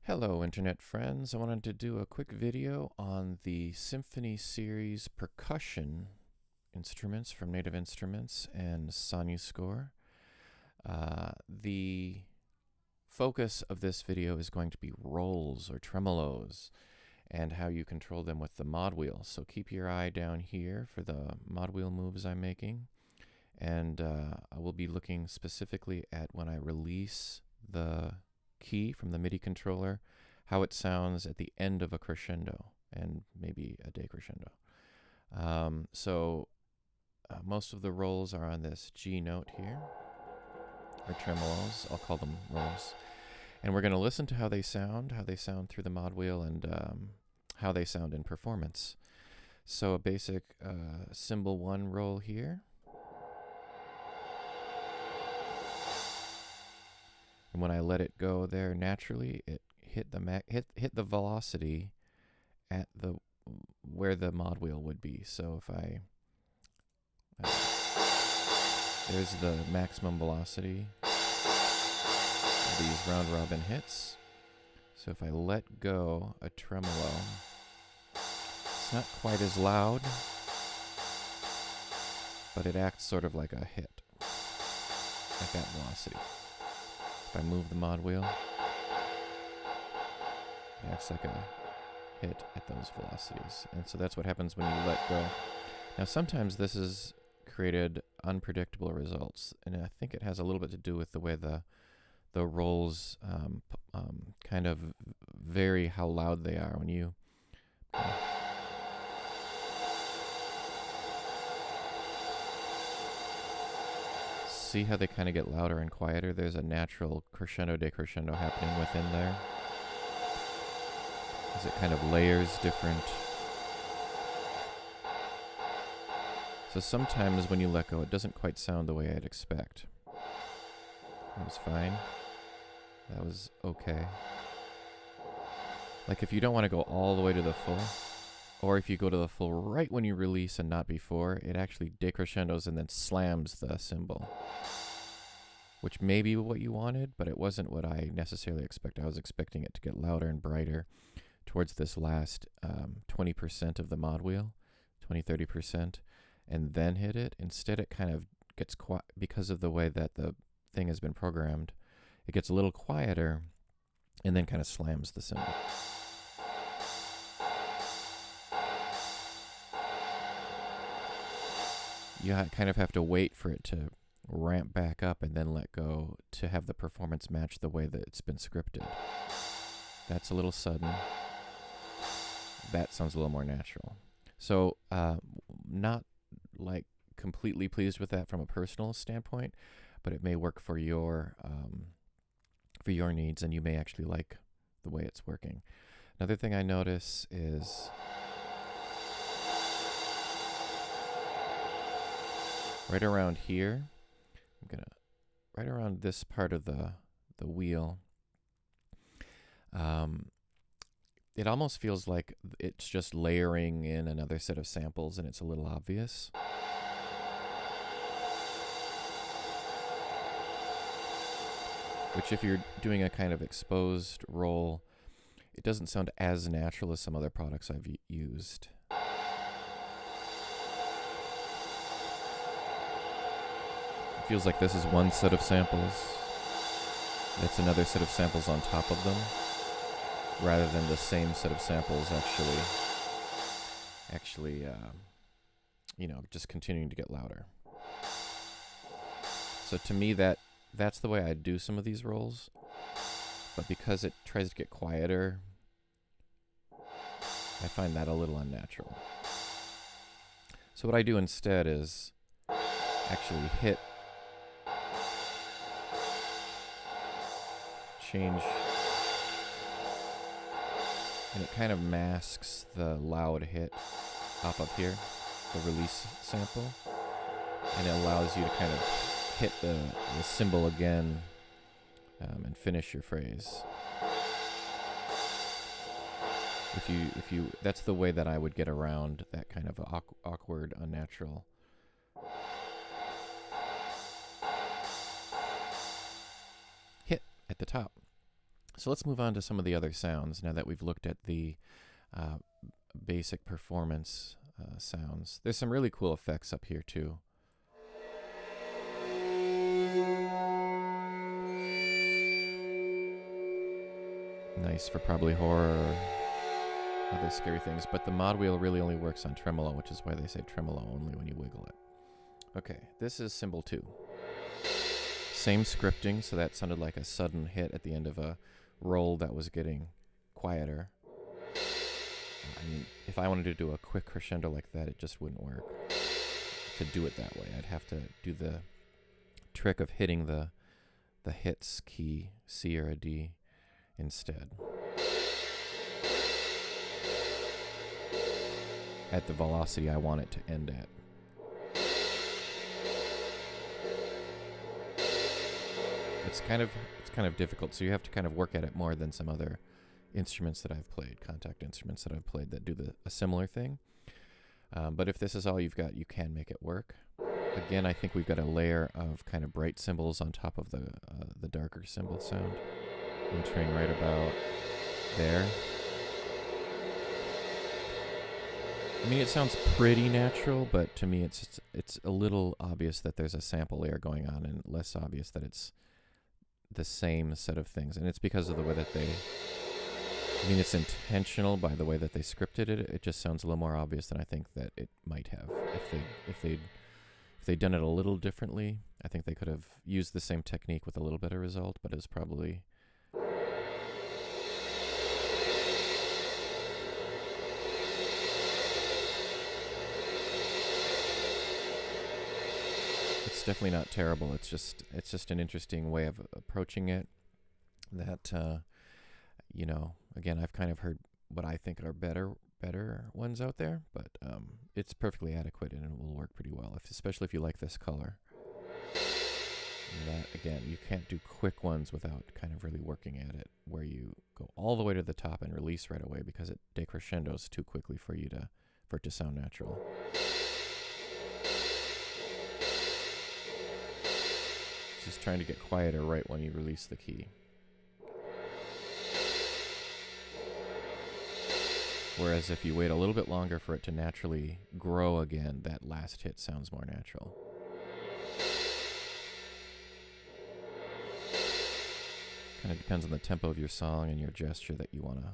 Hello Internet friends, I wanted to do a quick video on the Symphony series percussion instruments from Native Instruments and Sonuscore. The focus of this video is going to be rolls or tremolos and how you control them with the mod wheel. So keep your eye down here for the mod wheel moves I'm making, and I will be looking specifically at when I release the key from the MIDI controller, how it sounds at the end of a crescendo and maybe a decrescendo. Most of the rolls are on this G note here, or tremolos, I'll call them rolls. And we're going to listen to how they sound through the mod wheel, and how they sound in performance. So a basic cymbal 1 roll here. And when I let it go there naturally, it hit the velocity at the where the mod wheel would be. So if there's the maximum velocity of these round robin hits. So if I let go a tremolo, it's not quite as loud, but it acts sort of like a hit at that velocity. If I move the mod wheel, it acts like a hit at those velocities. And so that's what happens when you let go. Now sometimes this has created unpredictable results, and I think it has a little bit to do with the way the rolls kind of vary how loud they are when you see how they kind of get louder and quieter. There's a natural crescendo decrescendo happening within there, as it kind of layers different. So sometimes when you let go, it doesn't quite sound the way I'd expect. That was fine. That was okay. Like if you don't want to go all the way to the full, or if you go to the full right when you release and not before, it actually decrescendos and then slams the cymbal, which may be what you wanted, but it wasn't what I necessarily expected. I was expecting it to get louder and brighter towards this last 20% of the mod wheel, 20-30%, and then hit it. Instead, it kind of gets quiet because of the way that the thing has been programmed. It gets a little quieter and then kind of slams the cymbal. You kind of have to wait for it to ramp back up and then let go to have the performance match the way that it's been scripted. That's a little sudden. That sounds a little more natural. So not like completely pleased with that from a personal standpoint, but it may work for your needs, and you may actually like the way it's working. Another thing I notice is right around here, right around this part of the wheel, it almost feels like it's just layering in another set of samples, and it's a little obvious. Which, if you're doing a kind of exposed roll, it doesn't sound as natural as some other products I've used. It feels like this is one set of samples. That's another set of samples on top of them, rather than the same set of samples actually just continuing to get louder. So to me, that's the way I do some of these rolls, but because it tries to get quieter, I find that a little unnatural. So what I do instead is actually change, and it kind of masks the loud hit off up here, the release sample, and it allows you to kind of hit the cymbal again and finish your phrase. If you that's the way that I would get around that kind of awkward, unnatural hit at the top. So let's move on to some of the other sounds now that we've looked at the basic performance sounds. There's some really cool effects up here too. Nice for probably horror or other scary things, but the mod wheel really only works on tremolo, which is why they say tremolo only when you wiggle it. Okay, this is symbol 2. Same scripting, so that sounded like a sudden hit at the end of a roll that was getting quieter. I mean, if I wanted to do a quick crescendo like that, it just wouldn't work. To do it that way, I'd have to do the trick of hitting the hits key, C or a D, instead. At the velocity I want it to end at. It's kind of difficult, so you have to kind of work at it more than some other instruments that I've played, contact instruments that I've played that do a similar thing. But if this is all you've got, you can make it work. Again, I think we've got a layer of kind of bright cymbals on top of the darker cymbal sound, entering right about there. I mean, it sounds pretty natural, but to me it's a little obvious that there's a sample layer going on, and less obvious that it's the same set of things. And it's because of the way that I mean, it's intentional by the way that they scripted it. It just sounds a little more obvious than I think that it might have. If they'd done it a little differently, I think they could have used the same technique with a little better result, but it's probably... It's definitely not terrible. It's just an interesting way of approaching it that, you know, again, I've kind of heard what I think are better ones out there, but it's perfectly adequate and it will work pretty well, especially if you like this color. And that, again, you can't do quick ones without kind of really working at it, where you go all the way to the top and release right away because it decrescendos too quickly for it to sound natural. Just trying to get quieter right when you release the key. Whereas if you wait a little bit longer for it to naturally grow again, that last hit sounds more natural. Kind of depends on the tempo of your song and your gesture that you want to...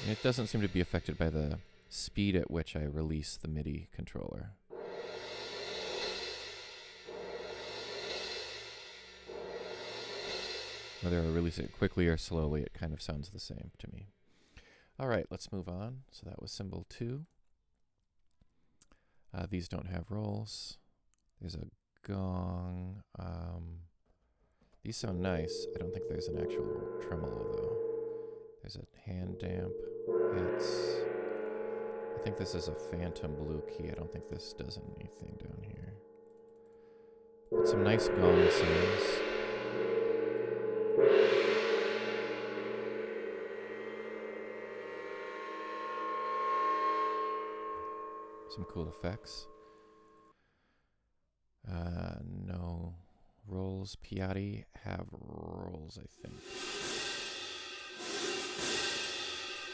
And it doesn't seem to be affected by the speed at which I release the MIDI controller. Whether I release it quickly or slowly, it kind of sounds the same to me. All right, let's move on. So that was symbol 2. These don't have rolls. There's a gong. These sound nice. I don't think there's an actual tremolo, though. There's a hand damp. I think this is a phantom blue key. I don't think this does anything down here. But some nice gong sounds. Some cool effects. No rolls. Piatti have rolls, I think.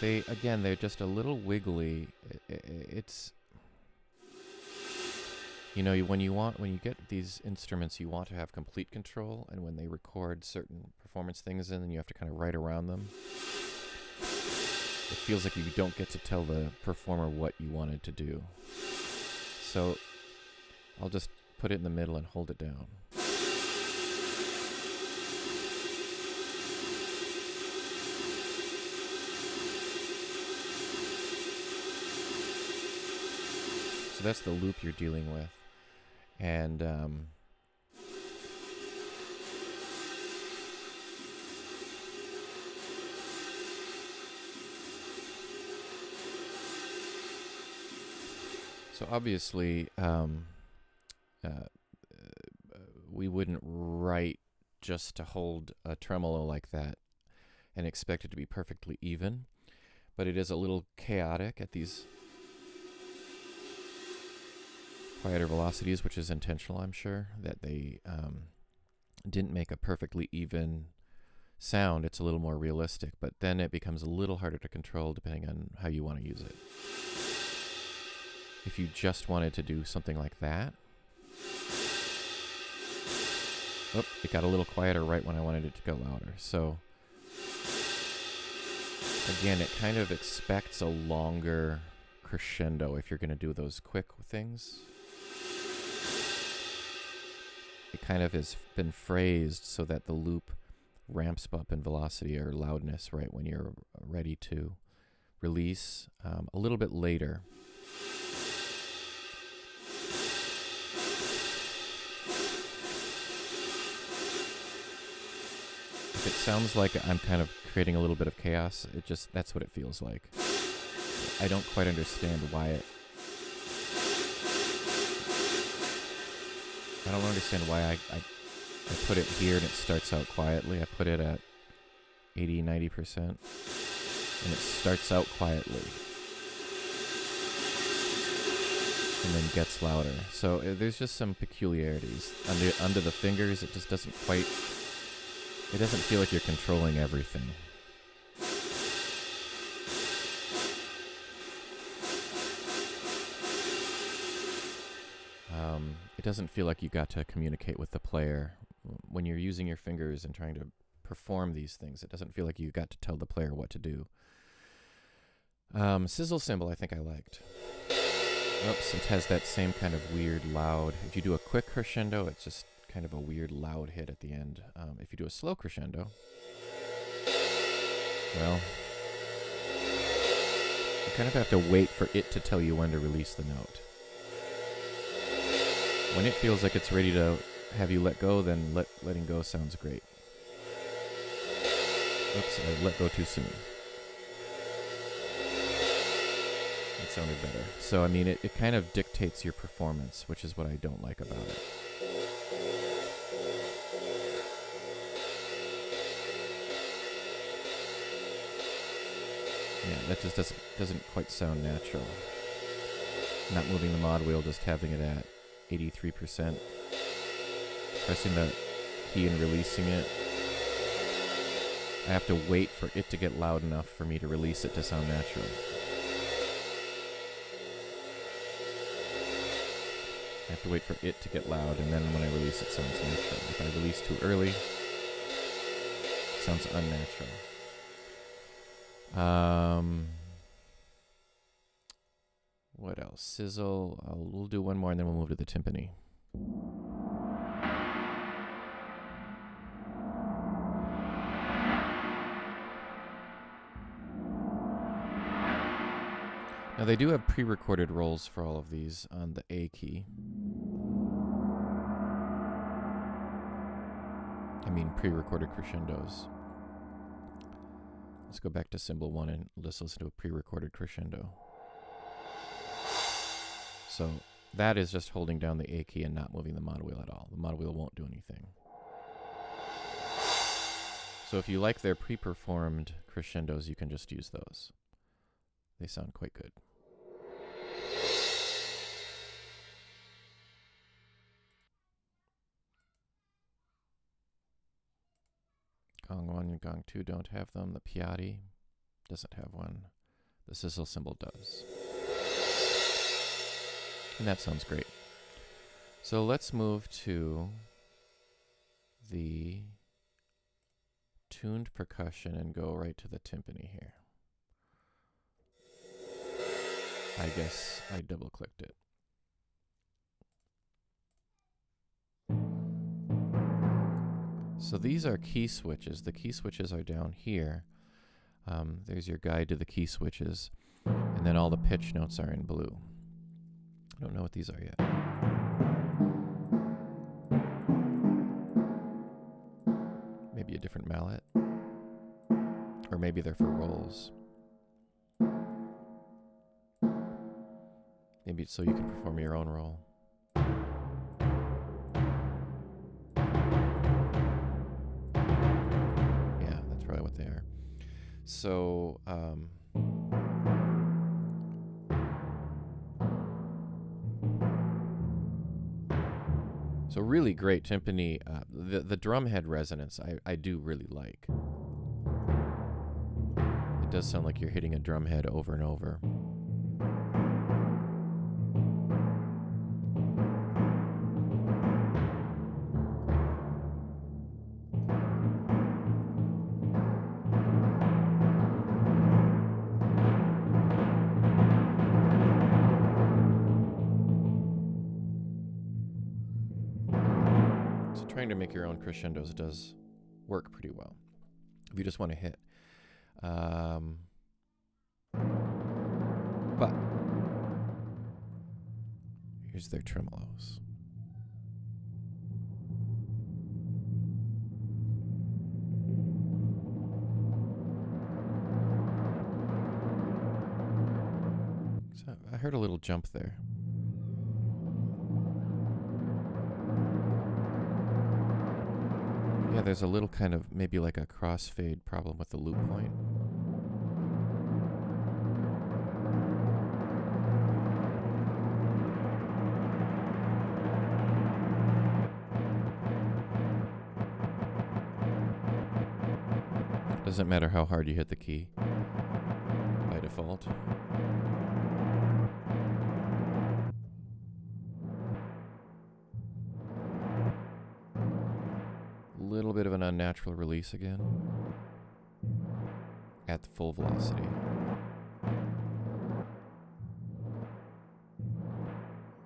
They're just a little wiggly. It's, you know, when you get these instruments, you want to have complete control, and when they record certain performance things in, and you have to kind of write around them, it feels like you don't get to tell the performer what you wanted to do. So I'll just put it in the middle and hold it down. So that's the loop you're dealing with. And so obviously we wouldn't write just to hold a tremolo like that and expect it to be perfectly even, but it is a little chaotic at these quieter velocities, which is intentional, I'm sure, that they didn't make a perfectly even sound. It's a little more realistic, but then it becomes a little harder to control depending on how you want to use it. If you just wanted to do something like that. Oh, it got a little quieter right when I wanted it to go louder. So, again, it kind of expects a longer crescendo if you're going to do those quick things. It kind of has been phrased so that the loop ramps up in velocity or loudness right when you're ready to release a little bit later. If it sounds like I'm kind of creating a little bit of chaos, that's what it feels like. I don't quite understand why I don't understand why I put it here and it starts out quietly. I put it at 80, 90%, and it starts out quietly and then gets louder. So there's just some peculiarities. Under the fingers, it just doesn't quite, it doesn't feel like you're controlling everything. It doesn't feel like you got to communicate with the player. When you're using your fingers and trying to perform these things, it doesn't feel like you got to tell the player what to do. Sizzle cymbal I think I liked. Oops, it has that same kind of weird loud. If you do a quick crescendo, it's just kind of a weird loud hit at the end. If you do a slow crescendo, well, you kind of have to wait for it to tell you when to release the note. When it feels like it's ready to have you let go, then letting go sounds great. Oops, I let go too soon. It sounded better. So, I mean, it kind of dictates your performance, which is what I don't like about it. Yeah, that just doesn't quite sound natural. Not moving the mod wheel, just having it at 83%. Pressing the key and releasing it. I have to wait for it to get loud enough for me to release it to sound natural. I have to wait for it to get loud, and then when I release it sounds natural. If I release too early, it sounds unnatural. What else? Sizzle. We'll do one more and then we'll move to the timpani. Now they do have pre-recorded rolls for all of these on the A key. I mean pre-recorded crescendos. Let's go back to cymbal 1 and let's listen to a pre-recorded crescendo. So that is just holding down the A key and not moving the mod wheel at all. The mod wheel won't do anything. So if you like their pre-performed crescendos, you can just use those. They sound quite good. Gong 1 and Gong 2 don't have them. The Piatti doesn't have one. The sizzle cymbal does. And that sounds great. So let's move to the tuned percussion and go right to the timpani here. I guess I double-clicked it. So these are key switches. The key switches are down here. There's your guide to the key switches. And then all the pitch notes are in blue. I don't know what these are yet. Maybe a different mallet. Or maybe they're for rolls. Maybe it's so you can perform your own roll. Yeah, that's probably what they are. So, So really great timpani. The drum head resonance I do really like. It does sound like you're hitting a drum head over and over. Trying to make your own crescendos does work pretty well if you just want to hit. But here's their tremolos. So I heard a little jump there. Yeah, there's a little kind of maybe like a crossfade problem with the loop point. Doesn't matter how hard you hit the key by default. Little bit of an unnatural release again at the full velocity.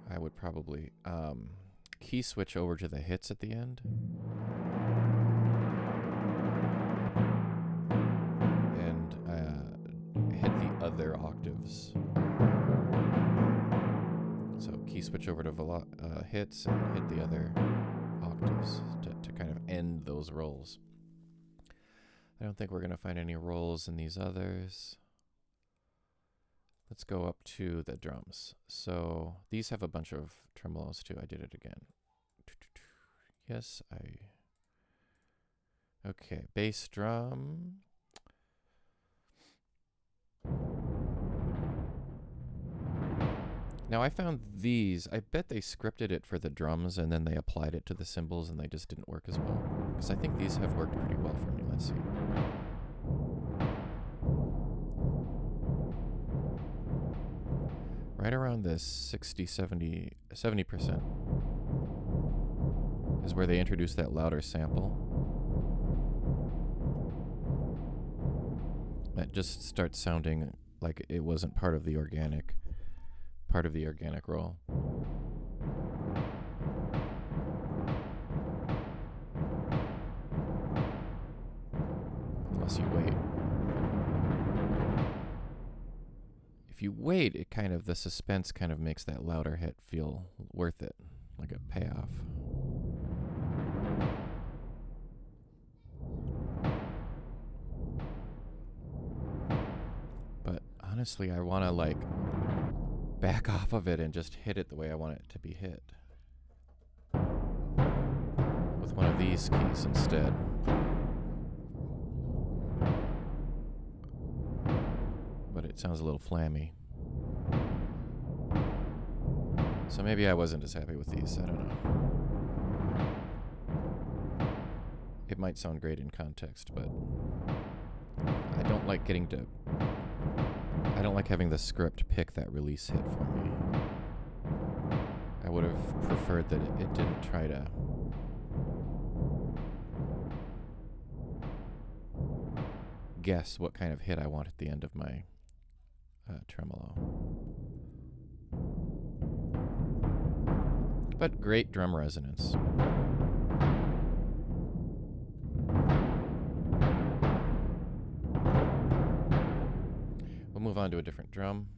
I would probably key switch over to the hits at the end and hit the other octaves. So key switch over to hits and hit the other octaves to kind of end those rolls. I don't think we're going to find any rolls in these others. Let's go up to the drums. So these have a bunch of tremolos too. I did it again. Yes, okay, bass drum. Now I found these, I bet they scripted it for the drums and then they applied it to the cymbals and they just didn't work as well. Because I think these have worked pretty well for me. Let's see. Right around this 60, 70% is where they introduced that louder sample. That just starts sounding like it wasn't part of the organic roll. Unless you wait. If you wait, it kind of, the suspense kind of makes that louder hit feel worth it, like a payoff. But honestly, I want to like back off of it and just hit it the way I want it to be hit. With one of these keys instead. But it sounds a little flammy. So maybe I wasn't as happy with these, I don't know. It might sound great in context, but I don't like having the script pick that release hit for me. I would have preferred that it didn't try to guess what kind of hit I want at the end of my tremolo. But great drum resonance. We'll move on to a different drum.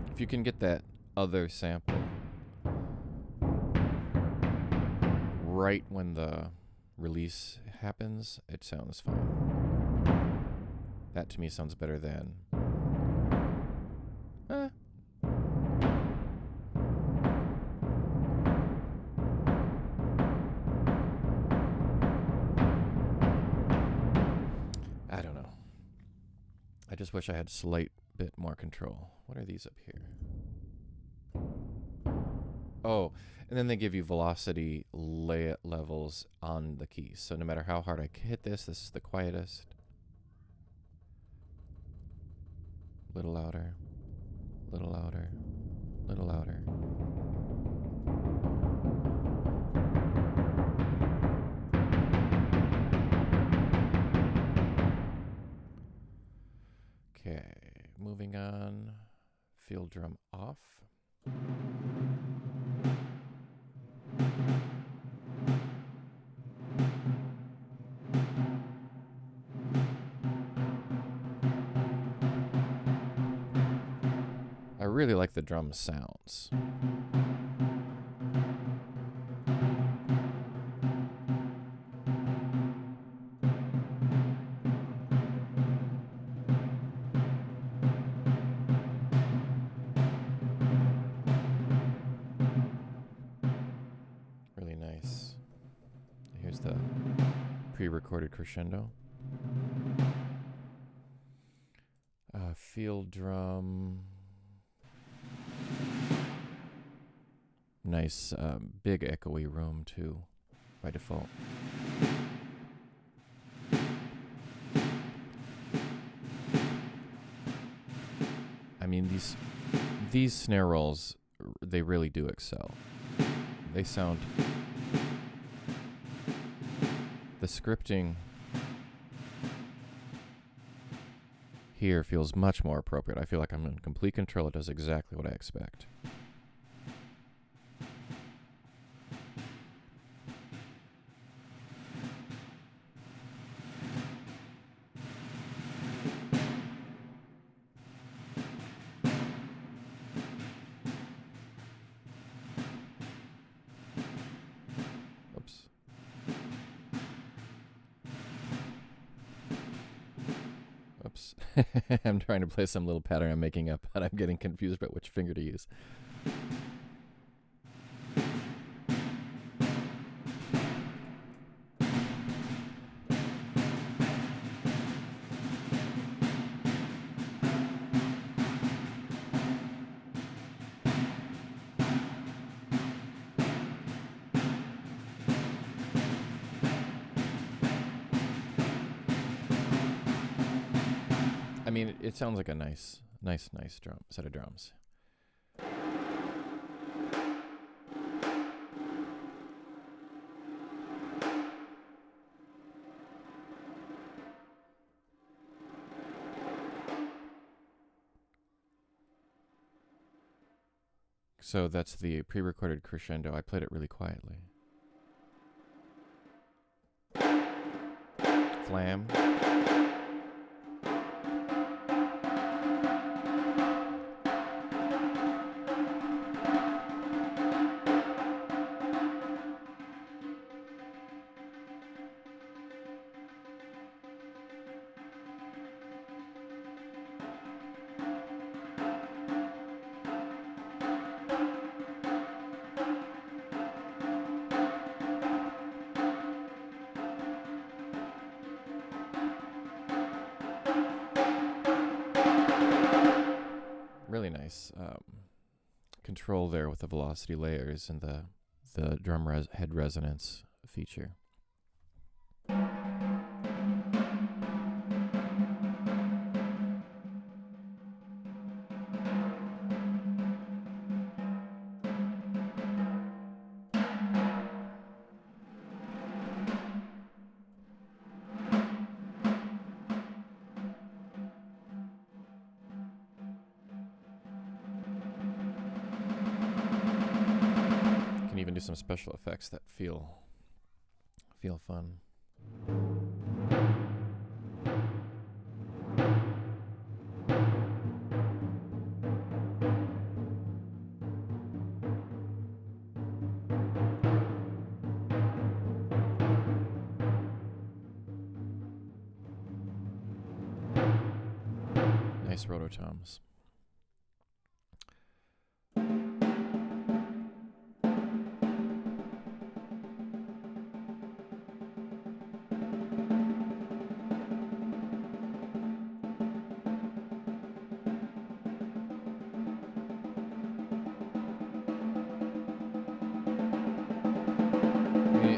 If you can get that other sample right when the release happens, it sounds fine. That to me sounds better than... I don't know. I just wish I had slight bit more control. What are these up here? Oh, and then they give you velocity levels on the keys. So no matter how hard I hit this, this is the quietest. Little louder, little louder, little louder. Okay, moving on. Field drum off. I really like the drum sounds. Really nice. Here's the pre-recorded crescendo. Field drum. Nice big echoey room too, by default. I mean, these snare rolls, they really do excel. They sound... The scripting here feels much more appropriate. I feel like I'm in complete control. It does exactly what I expect. I'm trying to play some little pattern I'm making up, and I'm getting confused about which finger to use. I mean, it sounds like a nice drum set of drums. So that's the pre-recorded crescendo. I played it really quietly. Flam. Really nice control there with the velocity layers and the drum head resonance feature. Even do some special effects that feel fun. nice rototoms.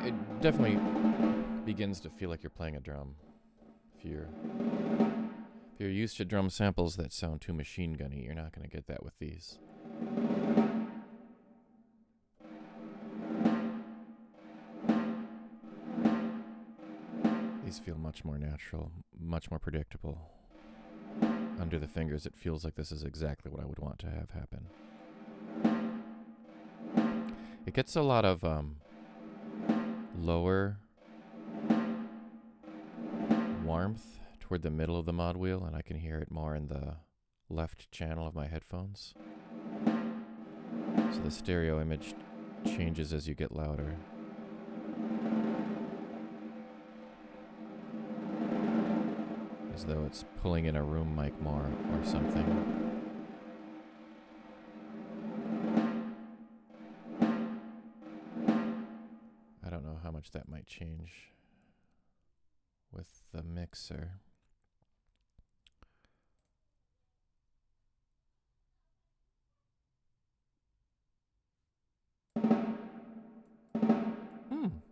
It definitely begins to feel like you're playing a drum. If you're used to drum samples that sound too machine gunny, you're not going to get that with these. These feel much more natural, much more predictable. Under the fingers, it feels like this is exactly what I would want to have happen. It gets a lot of lower warmth toward the middle of the mod wheel, and I can hear it more in the left channel of my headphones. So the stereo image changes as you get louder. As though it's pulling in a room mic more or something. I don't know how much that might change with the mixer.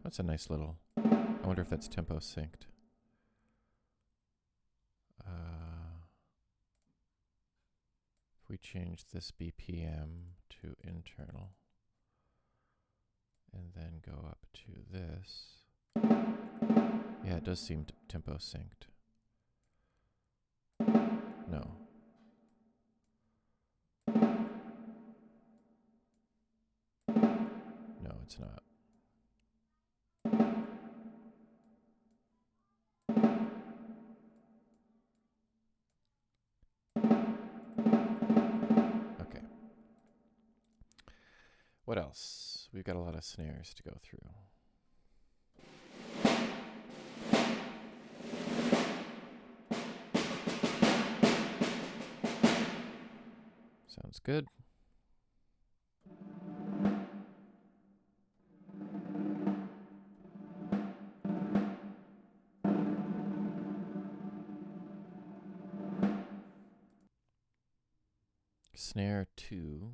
That's a nice little... I wonder if that's tempo synced. If we change this BPM to internal and then go up to this, yeah, it does seem tempo synced. No. No, it's not. What else? We've got a lot of snares to go through. Sounds good. Snare 2.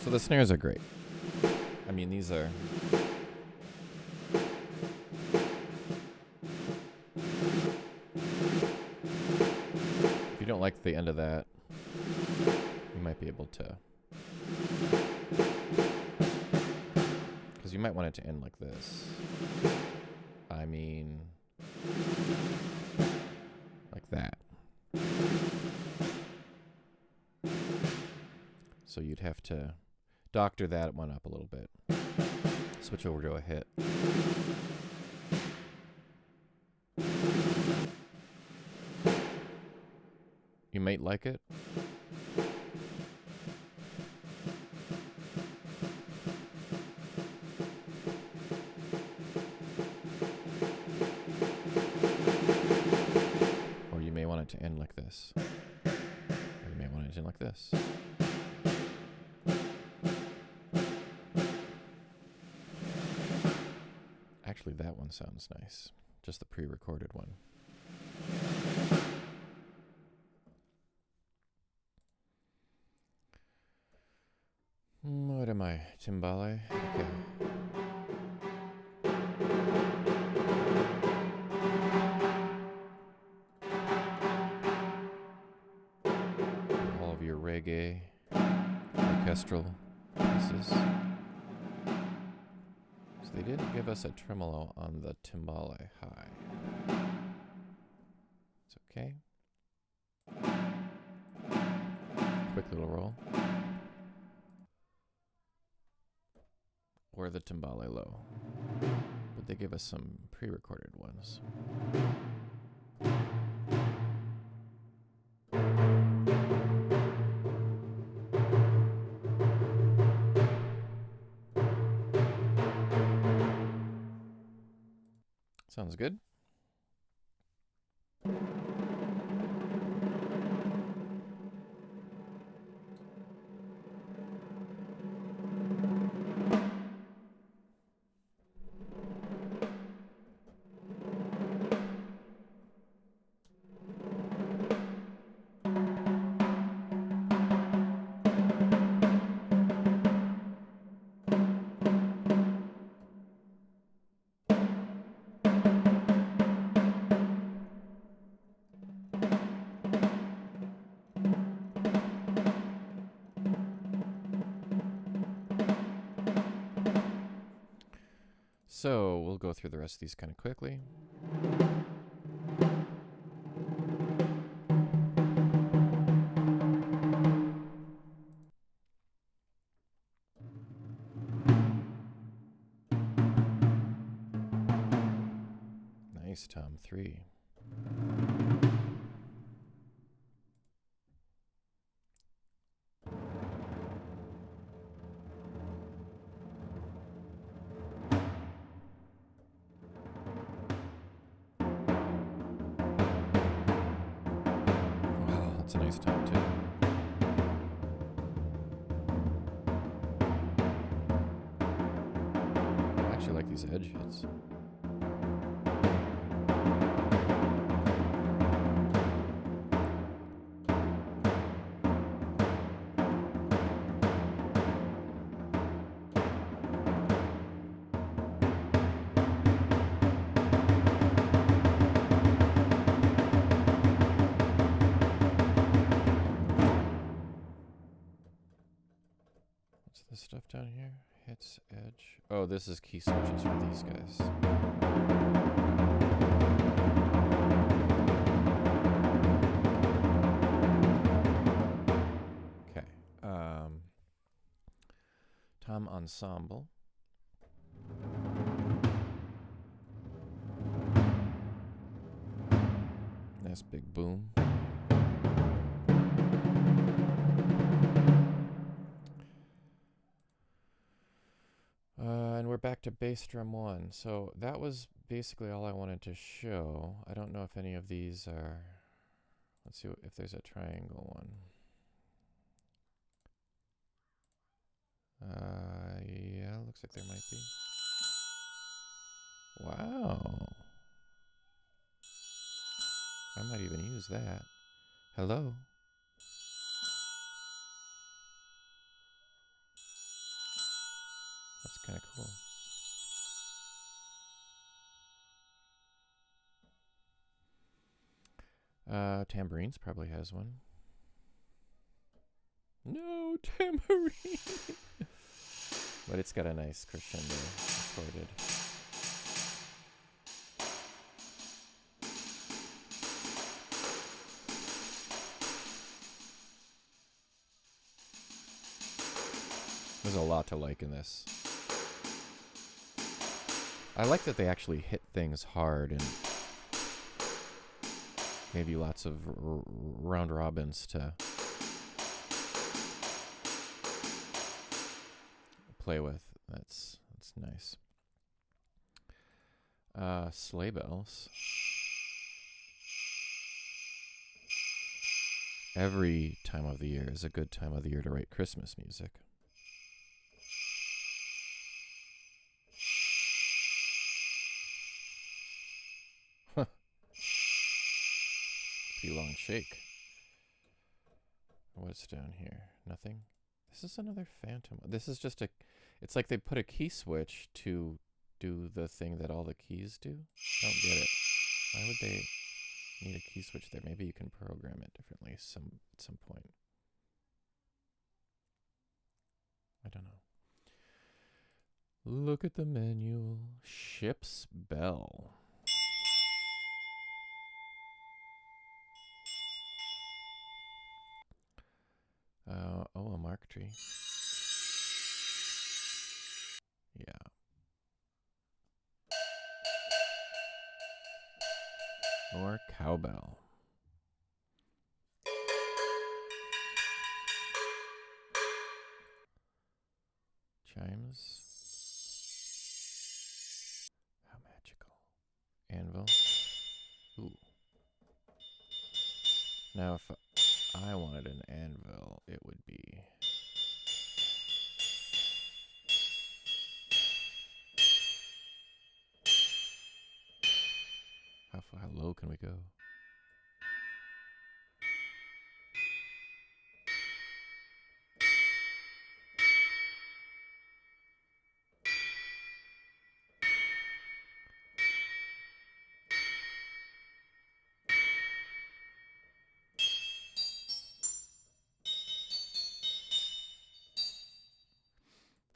The snares are great. I mean, these are... If you don't like the end of that, you might be able to... Because you might want it to end like this. I mean... like that. So you'd have to doctor that one up a little bit. Switch over to a hit. You might like it. Or you may want it to end like this. Or you may want it to end like this. Actually, that one sounds nice. Just the pre-recorded one. What am I? Timbale? Okay. All of your reggae orchestral pieces. So they didn't give us a tremolo on the timbale high. It's okay. Quick little roll. Or the timbale low. But they give us some pre-recorded ones. Sounds good. So we'll go through the rest of these kind of quickly. Nice, Tom 3. Wow, that's a nice Tom 2. I actually like these edge hits. This stuff down here, hits, edge. Oh, this is key switches for these guys. Okay. Tom ensemble. Nice big boom. And we're back to bass drum 1. So that was basically all I wanted to show. I don't know if any of these are... Let's see if there's a triangle one. Yeah, looks like there might be. Wow. I might even use that. Hello. That's kind of cool. Tambourines probably has one. No, tambourine! But it's got a nice crescendo recorded. There's a lot to like in this. I like that they actually hit things hard and gave you lots of round robins to play with. That's nice. Sleigh bells. Every time of the year is a good time of the year to write Christmas music. Pretty long shake. What's down here? Nothing? This is another phantom. This is just a... It's like they put a key switch to do the thing that all the keys do. I don't get it. Why would they need a key switch there? Maybe you can program it differently at some point. I don't know. Look at the manual. Ship's bell. Oh, a mark tree. Yeah. More cowbell. Chimes. How magical. Anvil. Ooh. Now, if I wanted an anvil, it would be... How low can we go?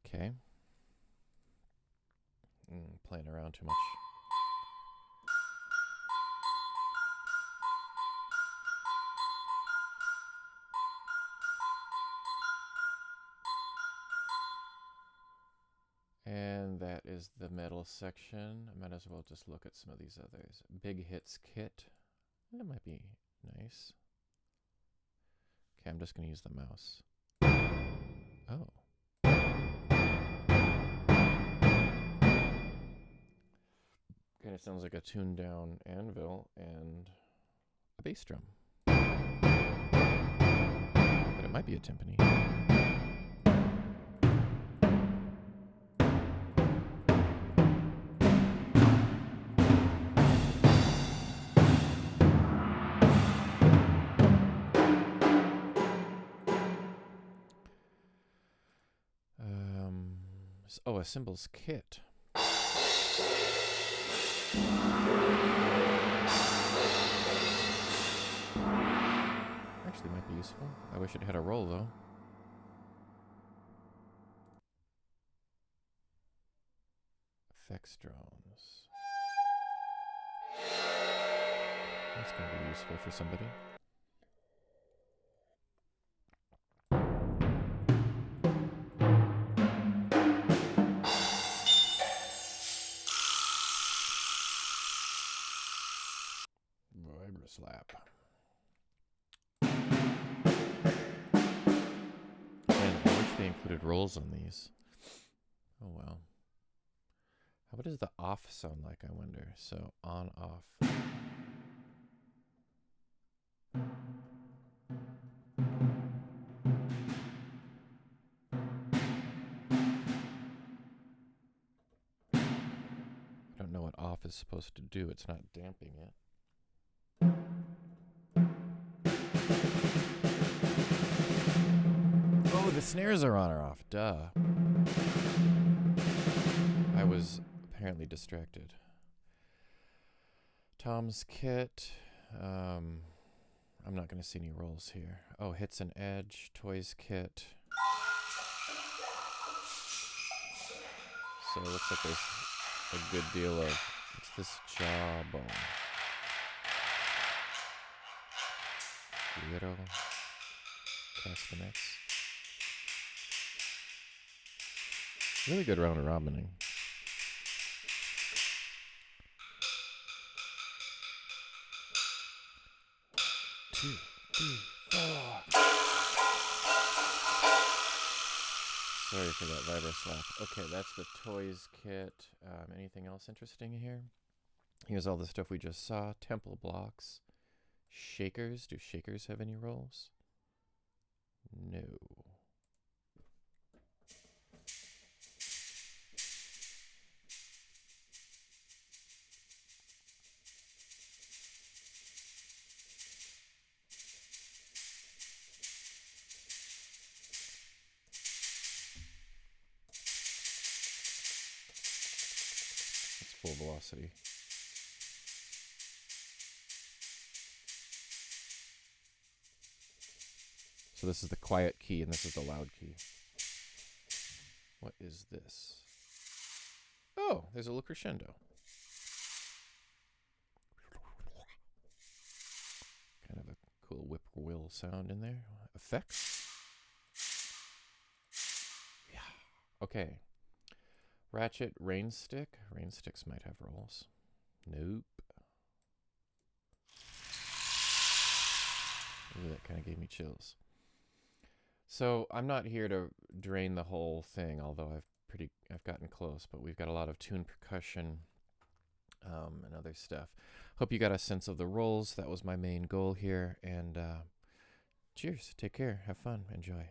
Okay. Playing around too much. And that is the metal section. I might as well just look at some of these others. Big Hits Kit. That might be nice. Okay, I'm just going to use the mouse. Oh. Kind of sounds like a tuned down anvil and a bass drum. But it might be a timpani. Oh, a cymbals kit. Actually might be useful. I wish it had a roll though. Effects drones. That's going to be useful for somebody. Slap. And I wish they included rolls on these. Oh well. What does the off sound like, I wonder? So on, off. I don't know what off is supposed to do. It's not damping it. Oh, the snares are on or off. Duh. I was apparently distracted. Tom's kit. I'm not going to see any rolls here. Oh, hits and edge. Toys kit. So it looks like there's a good deal of... What's this jawbone? Little castanets. Really good round robining. Two, three, four. Sorry for that vibro slap. Okay, that's the toys kit. Anything else interesting here? Here's all the stuff we just saw. Temple blocks. Shakers. Do shakers have any rolls? No. It's full velocity. So this is the quiet key and this is the loud key. What is this? Oh, there's a little crescendo. Kind of a cool whippoorwill sound in there. Effects. Yeah. Okay. Ratchet, rain stick. Rain sticks might have rolls. Nope. Ooh, that kind of gave me chills. So I'm not here to drain the whole thing, although I've gotten close, but we've got a lot of tuned percussion and other stuff. Hope you got a sense of the rolls. That was my main goal here. And cheers. Take care. Have fun. Enjoy.